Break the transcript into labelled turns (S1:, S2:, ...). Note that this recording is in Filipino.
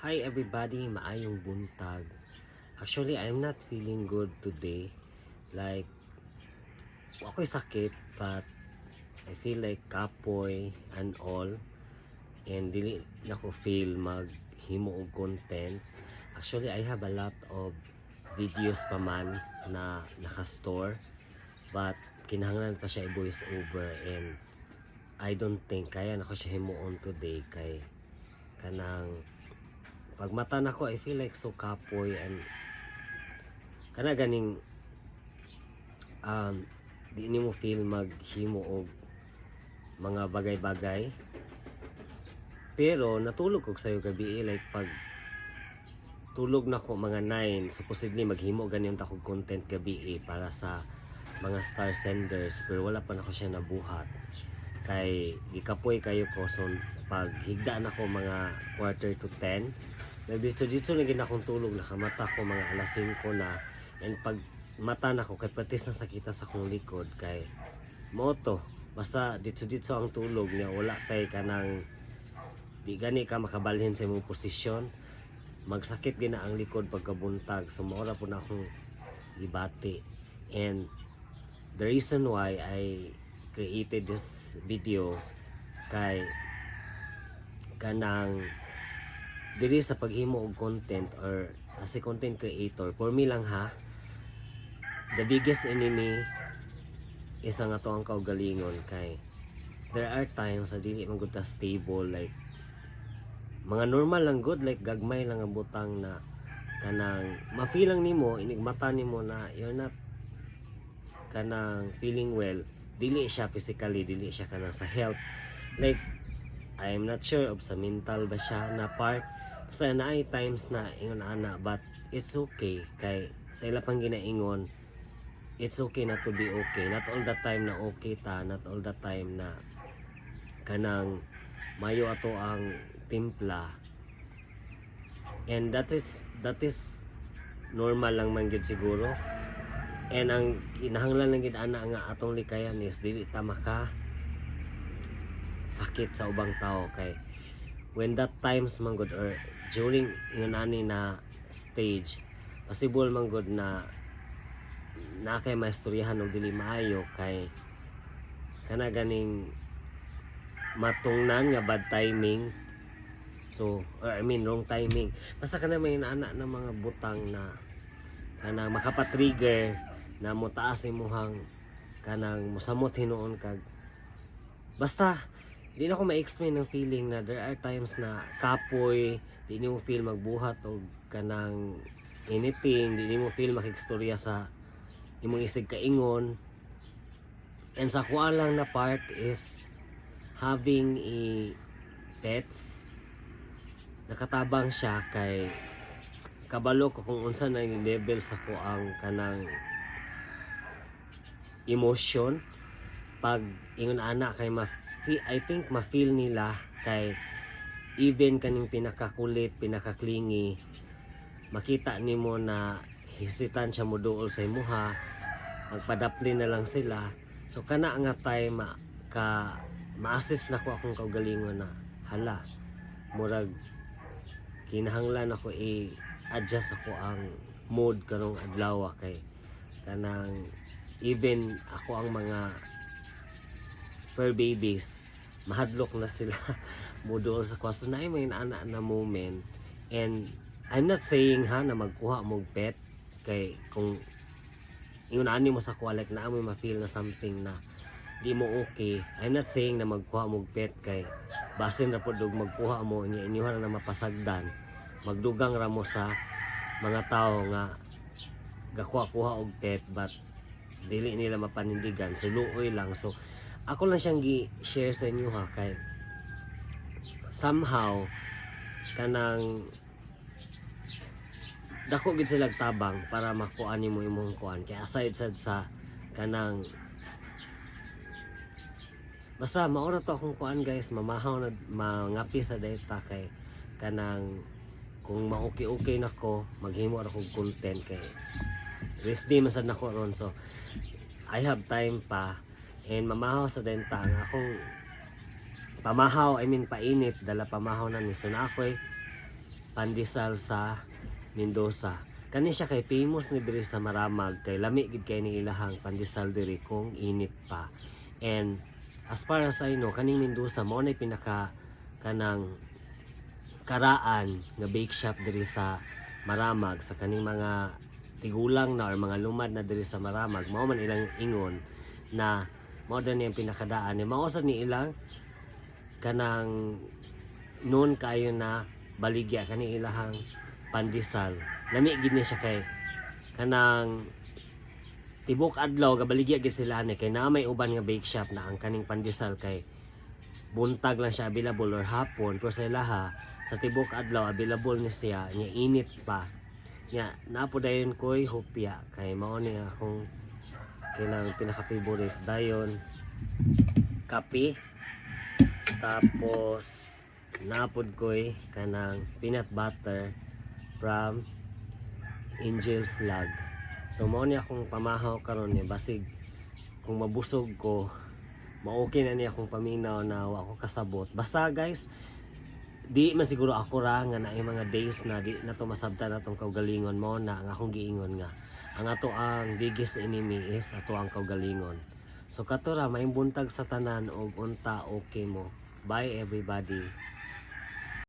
S1: Hi everybody, maayong buntag. Actually, I'm not feeling good today. Like, ako'y sakit, but I feel like kapoy and all. And dili na ko feel maghimo og content. Actually, I have a lot of videos pa man na naka-store. But, kinahanglan pa siya i-voice over. And, I don't think kaya na ko siya himuon today. Kay, kanang pag mata na ko, I feel like so kapoy and kana ganing di nimo feel maghimo og mga bagay-bagay. Pero natulog ko sayo gabi like pag tulog na ko mga 9, supposedly maghimo ganyan ta kog content gabi para sa mga star senders, pero wala pa na ko siya nabuhat kay gikapoy kayo ko. So pag higda na ko mga quarter to 10, dito lagi na akong tulog, nakamata ko mga alas 5 na. And pag mata na ko kay patis na sakita sa kong likod kay moto basta dito ang tulog niya, wala kay kanang di gani ka makabalhin sa imong posisyon, magsakit gina ang likod pagkabuntag. So maura po na akong gibati. And the reason why I created this video kay kanang diri sa paghimo og content or as a content creator, for me lang ha, the biggest enemy is ang ato ang kaugalingon. Kay there are times na dili man gud ta stable, like mga normal lang good, like gagmay lang ang butang na kanang mapilang nimo, inigmata nimo na you're not kanang feeling well. Dili siya physically, dili siya kanang sa health, like I'm not sure of sa mental ba siya na part. Basta na ay times na ingon ana, but it's okay. Kay sa ila pang ginaingon, it's okay not to be okay. Not all the time na okay ta, not all the time na kanang mayo ato ang timpla. And that is normal lang man gid siguro. And ang kinahanglan lang gid ana nga atong likayan is dili ta maka sakit sa ubang tao. Kay when that times man good or during yun ani na stage, possible man good na kay maistoryahan og dili maayo kay kana ganing matungnan nga bad timing. So or I mean wrong timing, basta kana may anak na mga butang na kanang makapatrigger na motaas imuhang kanang mosamot hinuon kag basta di na ko ma-explain ang feeling na there are times na kapoy, di mo feel magbuhat og kanang anything, di mo feel makigstorya sa imong isig kaingon. And sa kuha lang na part is having a pets. Nakatabang siya kay kabalo ko kung unsa na yung level sa kuang kanang emotion pag ingon ana kay I think ma-feel nila. Kay even kaning pinakakulit, pinakaklingi, makita nimo na hesitant siya moduol sa imuha, magpadapli na lang sila. So kana nga time ma-assist na ko akong kaugalingon na hala, murag kinahanglan ako i-adjust ako ang mood karong adlaw. Kay kanang even ako ang mga fur babies, mahadlok na sila moduol sa kwaso na may anak na moment. And I'm not saying ha na magkuha mo pet kay kung yun ani mo sa kuha like na mo ma-feel na something na di mo okay. I'm not saying na magkuha mo pet kay basin na po dog magkuha mo inyuhan na mapasagdan, magdugang ra mo sa mga tao nga gakuha-kuha og pet but dili nila mapanindigan, so luoy lang. So ako lang siyang gi-share sa inyo ha, kay somehow kanang dako gid sila tabang para makuha nimo imong kuan. Kay aside sa kanang basta maura to akong kuan guys, mamahaw na mangapi sa data. Kay kanang kung ma-okay nako, maghimo ra kog content kay rest day masad nako ron. So I have time pa and mamahaw sa denta ang akong pamahaw, I mean painit, dala pamahaw na ni. So na ako'y pandesal sa Mendoza. Kani siya kay famous ni diri sa Maramag kay lami gid kay ni ilahang pandesal diri kung init pa. And as far as I know, kaning Mendoza mao nay pinaka kanang karaan nga bake shop diri sa Maramag sa kaning mga tigulang na or mga lumad na diri sa Maramag. Mao man ilang ingon na mao din yung pinakadaan ni mao sad ni ilang kanang noon kayo na baligya kani ilahang pandesal. Lami gid ni siya kay kanang tibok adlaw gabaligya gid sila ani kay na may uban nga bake shop na ang kaning pandesal kay buntag lang siya available or hapon pero sa ilaha sa tibok adlaw available ni siya nya init pa nya napo dayon koy hopya kay mao ni akong kinang pinaka favorite dayon kape tapos napod koy kanang peanut butter from Angel's Lag. So mao ni akong pamahaw karon ni basig kung mabusog ko ma-okay na ni akong paminaw na wa ko kasabot. Basta guys, di man siguro ako ra nga naay mga days na di na to masabtan atong kaugalingon mo na ang akong giingon nga ang ato ang biggest enemy is ato ang kaugalingon. So kato ra maimbuntag sa tanan og unta okay mo. Bye everybody.